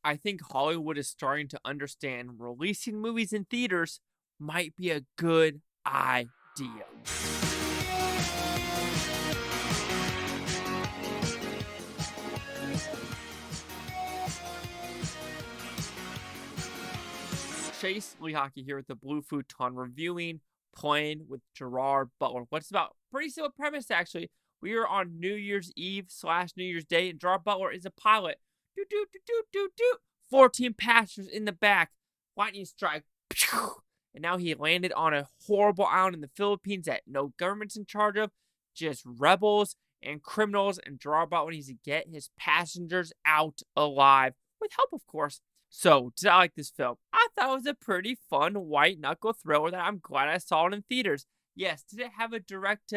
I think Hollywood is starting to understand releasing movies in theaters might be a good idea. Chase Lee Hockey here with the Blue Futon reviewing Playing with Gerard Butler. What's about pretty simple premise actually. We are on New Year's Eve / New Year's Day, and Gerard Butler is a pilot. Do do do do do do. 14 passengers in the back. Lightning strike. Pew! And now he landed on a horrible island in the Philippines that no government's in charge of, just rebels and criminals. And Gerard Butler needs to get his passengers out alive, with help, of course. So, did I like this film? I thought it was a pretty fun white knuckle thriller that I'm glad I saw it in theaters. Yes, did it have a direct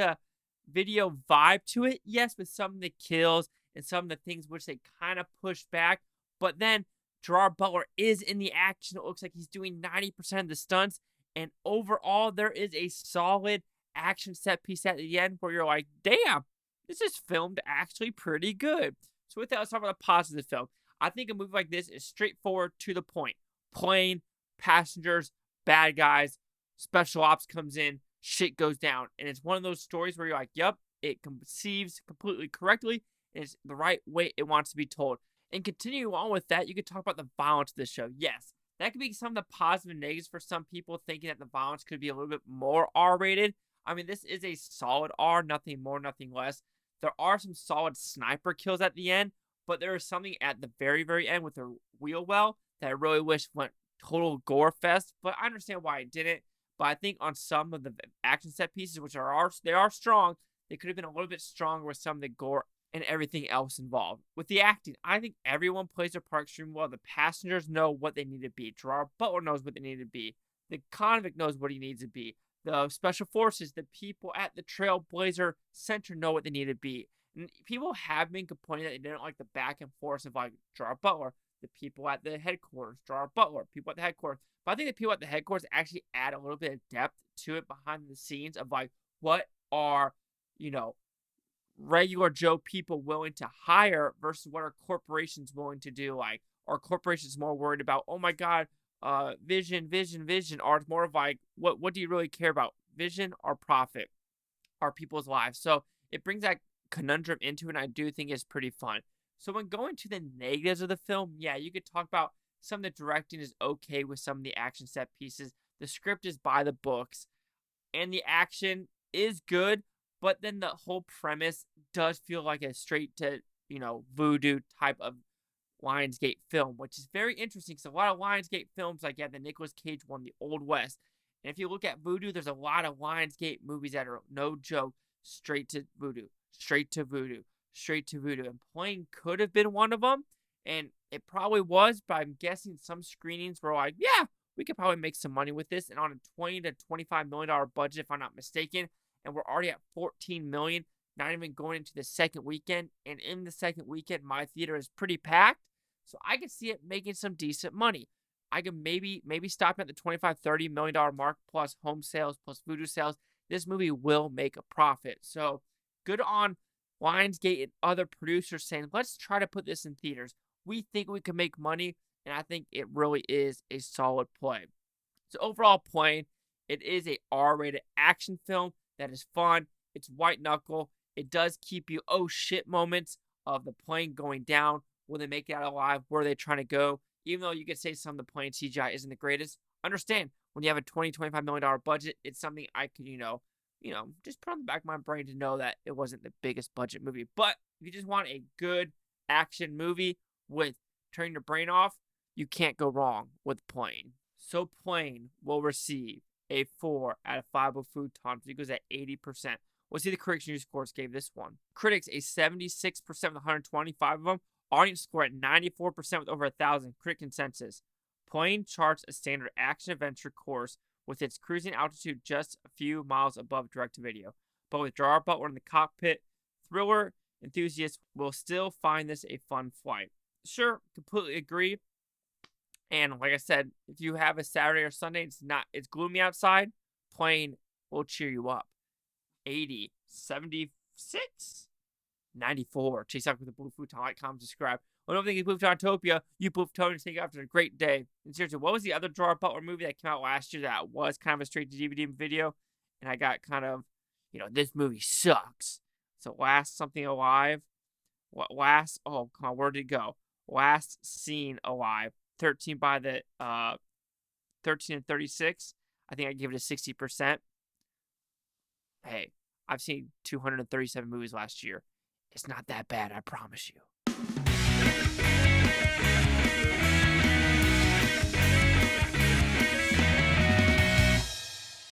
video vibe to it? Yes, with some of the kills and some of the things which they kind of push back. But then Gerard Butler is in the action. It looks like he's doing 90% of the stunts. And overall, there is a solid action set piece at the end where you're like, damn, this is filmed actually pretty good. So with that, let's talk about the positives of the film. I think a movie like this is straightforward, to the point. Plane, passengers, bad guys, special ops comes in, shit goes down. And it's one of those stories where you're like, yep, it conceives completely correctly, and it's the right way it wants to be told. And continuing on with that, you could talk about the violence of the show. Yes, that could be some of the positive and negatives for some people, thinking that the violence could be a little bit more R-rated. I mean, this is a solid R, nothing more, nothing less. There are some solid sniper kills at the end, but there is something at the very, very end with the wheel well that I really wish went total gore fest. But I understand why it didn't. But I think on some of the action set pieces, which they are strong, they could have been a little bit stronger with some of the gore and everything else involved. With the acting, I think everyone plays their part extremely well. The passengers know what they need to be. Gerard Butler knows what they need to be. The convict knows what he needs to be. The special forces, the people at the Trailblazer Center know what they need to be. And people have been complaining that they didn't like the back and forth of like Gerard Butler, the people at the headquarters, Gerard Butler, people at the headquarters. But I think the people at the headquarters actually add a little bit of depth to it behind the scenes of like what are, regular Joe people willing to hire versus what are corporations willing to do. Like, are corporations more worried about, oh my God, vision, or it's more of like, what do you really care about? Vision or profit? Or people's lives? So it brings that conundrum into it, and I do think it's pretty fun. So when going to the negatives of the film, yeah, you could talk about some of the directing is okay with some of the action set pieces. The script is by the books, and the action is good, but then the whole premise does feel like a straight to, voodoo type of Lionsgate film, which is very interesting because a lot of Lionsgate films, like, yeah, the Nicolas Cage one, The Old West, and if you look at voodoo, there's a lot of Lionsgate movies that are, no joke, straight to voodoo, straight to voodoo, straight to voodoo. And Plane could have been one of them, and it probably was, but I'm guessing some screenings were like, yeah, we could probably make some money with this. And on a $20 to $25 million budget, if I'm not mistaken, and we're already at $14 million, not even going into the second weekend. And in the second weekend, my theater is pretty packed, so I could see it making some decent money. I could maybe stop at the $25-30 million mark plus home sales plus voodoo sales. This movie will make a profit. So good on Lionsgate and other producers saying, let's try to put this in theaters. We think we can make money, and I think it really is a solid play. So overall, Plane, it is a R-rated action film that is fun. It's white knuckle. It does keep you oh shit moments of the plane going down. Will they make it out alive? Where are they trying to go? Even though you could say some of the plane CGI isn't the greatest, understand when you have a $20-25 million budget, it's something I could, just put on the back of my brain to know that it wasn't the biggest budget movie. But if you just want a good action movie with turning your brain off, you can't go wrong with Plane. So Plane will receive a 4 out of 5 of Futon. It goes at 80%. We'll see the critics' news scores gave this one. Critics a 76% with 125 of them. Audience score at 94% with over 1,000. Critic consensus. Plane charts a standard action-adventure course with its cruising altitude just a few miles above direct-to-video. But with Gerard Butler in the cockpit, thriller enthusiasts will still find this a fun flight. Sure, completely agree. And like I said, if you have a Saturday or Sunday, it's gloomy outside, Plane will cheer you up. 80, 76, 94. Chase out with the Blue Futon, like, comment, subscribe. Oh, don't think you pooped Autopia. You pooped Tony Snake after a great day. And seriously, what was the other Gerard Butler movie that came out last year that was kind of a straight to DVD video? And I got kind of, this movie sucks. So Last Something Alive. Oh, come on, where did it go? Last Seen Alive. 13 by the 13 and 36. I think I gave it a 60%. Hey, I've seen 237 movies last year. It's not that bad, I promise you.